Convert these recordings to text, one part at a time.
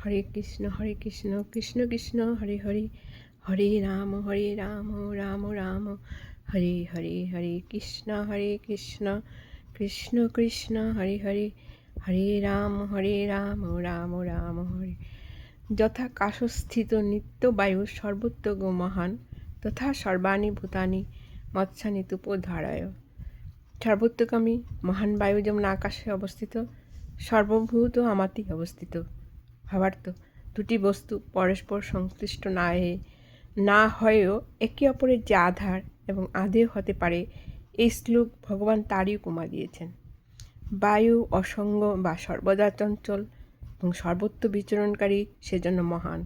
হরে কৃষ্ণ কৃষ্ণ কৃষ্ণ হরে হরে হরে রাম রাম রাম হরে হরে হরে কৃষ্ণ কৃষ্ণ কৃষ্ণ হরে হরে হরে রাম রাম রাম হরে। যথা কাশস্থিত নিত্য বায়ু সর্বত্র গো মহান, তথা সর্বাণি ভূতানি মৎস্যানি তুপোধারায়। সর্বত্রকামী মহান বায়ু যেমন আকাশে অবস্থিত, সর্বভূত আমাতেই অবস্থিত। ভাবার্থ, দুটি বস্তু পরস্পর সংশ্লিষ্ট না হয়েও একে অপরের যে আধার এবং আদেয় হতে পারে, এই শ্লোক ভগবান তারই উপমা দিয়েছেন। বায়ু অসঙ্গ বা সর্বদা চঞ্চল এবং সর্বত্র বিচরণকারী, সেজন্য মহান।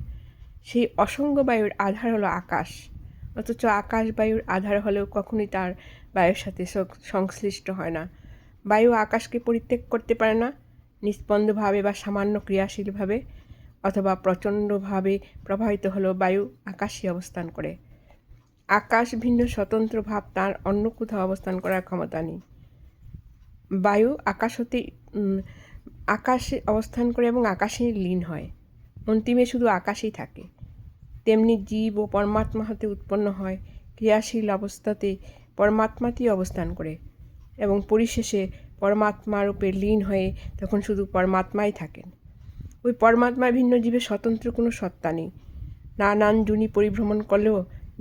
সেই অসঙ্গ বায়ুর আধার হলো আকাশ, অথচ আকাশ বায়ুর আধার হলেও কখনোই তার বায়ুর সাথে সংশ্লিষ্ট হয় না। বায়ু আকাশকে পরিত্যাগ করতে পারে না, নিস্পন্দভাবে বা সামান্য ক্রিয়াশীলভাবে অথবা প্রচণ্ডভাবে প্রবাহিত হলেও বায়ু আকাশে অবস্থান করে। আকাশ ভিন্ন স্বতন্ত্র ভাব তার অন্য কোথাও অবস্থান করার ক্ষমতা নেই। বায়ু আকাশে অবস্থান করে এবং আকাশেই লীন হয়, অন্তিমে শুধু আকাশেই থাকে। তেমনি জীব ও পরমাত্মা হতে উৎপন্ন হয়, ক্রিয়াশীল অবস্থাতে পরমাত্মাতেই অবস্থান করে এবং পরিশেষে পরমাত্মা রূপে লীন হয়ে তখন শুধু পরমাত্মাই থাকেন। ওই পরমাত্মার ভিন্ন জীবের স্বতন্ত্র কোনো সত্তা নেই। নানান যোনি পরিভ্রমণ করলেও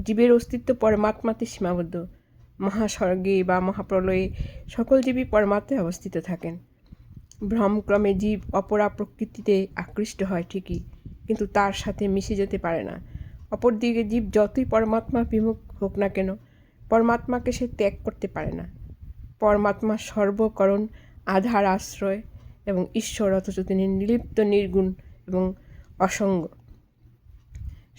জীবের অস্তিত্ব পরমাত্মাতে সীমাবদ্ধ। মহাস্বর্গে বা মহাপ্রলয়ে সকল জীবই পরমাত্মায় অবস্থিত থাকেন। ভ্রমক্রমে জীব অপরা প্রকৃতিতে আকৃষ্ট হয় ঠিকই, কিন্তু তার সাথে মিশে যেতে পারে না। অপরদিকে জীব যতই পরমাত্মা বিমুখ হোক না কেন, পরমাত্মাকে সে ত্যাগ করতে পারে না। পরমাত্মা সর্বকরণ, আধার, আশ্রয় এবং ঈশ্বর, অথচ তিনি নির্লিপ্ত, নির্গুণ এবং অসঙ্গ।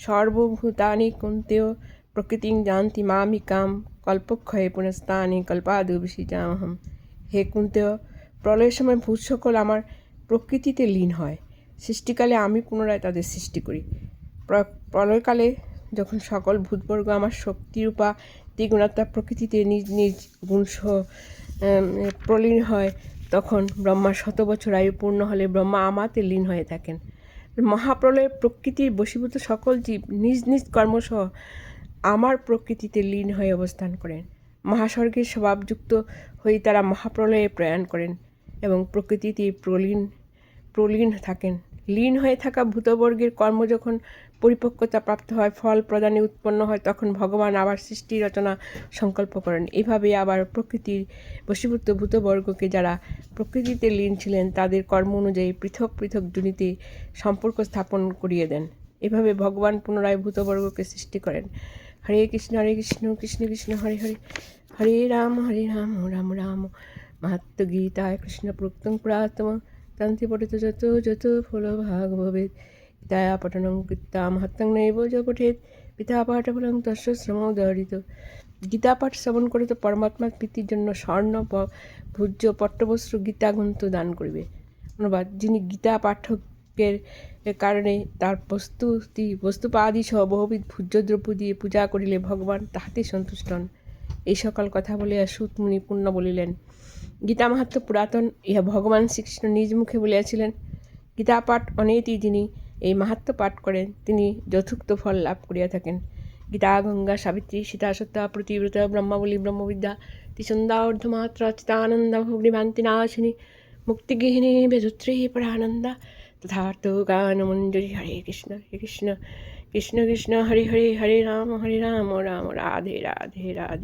সর্বভূতানি কুন্তেয় প্রকৃতিং জানতি মামিকাম কল্পক্ষয়ে পুনস্তানি কল্পাদৌ বিসৃজামহম। হে কুন্তেয়, প্রলয়ের সময় ভূত সকল আমার প্রকৃতিতে লীন হয়, সৃষ্টিকালে আমি পুনরায় তাদের সৃষ্টি করি। প্রলয়কালে যখন সকল ভূতবর্গ আমার শক্তিরূপা দ্বিগুণাত্মা প্রকৃতিতে নিজ নিজ গুণসহ প্রলীন হয়, তখন ব্রহ্মার 100 বছর আয়ু পূর্ণ হলে ব্রহ্মা আমাতে লীন হয়ে থাকেন। মহাপ্রলয়ে প্রকৃতির বশীভূত সকল জীব নিজ নিজ কর্মসহ আমার প্রকৃতিতে লীন হয়ে অবস্থান করেন। মহাস্বর্গের স্বভাবযুক্ত হয়ে তারা মহাপ্রলয়ে প্রয়াণ করেন এবং প্রকৃতিতে প্রলীন থাকেন। লীন হয়ে থাকা ভূতবর্গের কর্ম যখন পরিপক্কতা প্রাপ্ত হয়, ফল প্রদানে উৎপন্ন হয়, তখন ভগবান আবার সৃষ্টি রচনা সংকল্প করেন। এভাবে আবার প্রকৃতির বশীভূত ভূতবর্গকে যারা প্রকৃতিতে লীন ছিলেন, তাদের কর্ম অনুযায়ী পৃথক পৃথক যোনিতে সম্পর্ক স্থাপন করিয়ে দেন। এভাবে ভগবান পুনরায় ভূতবর্গকে সৃষ্টি করেন। হরে কৃষ্ণ কৃষ্ণ কৃষ্ণ হরে হরে হরে রাম রাম রাম। মাহাত্ম গীতায় কৃষ্ণ প্রোক্তং পুরাতম তন্ত্রে পঠিত যত যত ফল ভাগ ভবেৎ। গীতায়া পঠনং কৃত্বা মাহাত্ম্যং নৈব য পঠেৎ, পিতা পাঠ ফলং তস্য শ্রমোদরিত। গীতা পাঠ শ্রবণ করে তো পরমাত্মার প্রীতির জন্য স্বর্ণ ভূজ্য পট্টবস্ত্র গীতাগ্রন্থ দান করিবে। অনুবাদ: যিনি গীতা পাঠকের কারণে তার বস্তুপাদি সহ বহুবিধ ভূজ্যদ্রব্য দিয়ে পূজা করিলে ভগবান তাহাতে সন্তুষ্ট হন। এই সকল কথা বলিয়া সূত মুনি পুণ্য বলিলেন। গীতা মাহাত্ম্য পুরাতন, ইহা ভগবান শ্রীকৃষ্ণ নিজ মুখে বলিয়াছিলেন। গীতা পাঠ অনেতি যিনি এই মাহাত্ম্য পাঠ করেন, তিনি যথোক্ত ফল লাভ করিয়া থাকেন। গীতা, গঙ্গা, সাবিত্রী, সীতা, সত্যা, প্রতিব্রত, ব্রহ্মাবলী, ব্রহ্মবিদ্যা, ত্রিসন্ধ্যা, অর্ধমাত্রা, চিতানন্দ, ভগ্নিভান্তি নাশিনী, মুক্তিগৃহিণী, বেদত্রী, পরানন্দা, তথার্থ গানমঞ্জরি। হরে কৃষ্ণ কৃষ্ণ কৃষ্ণ হরে হরে হরে রাম রাম রাধে রাধে রাধে।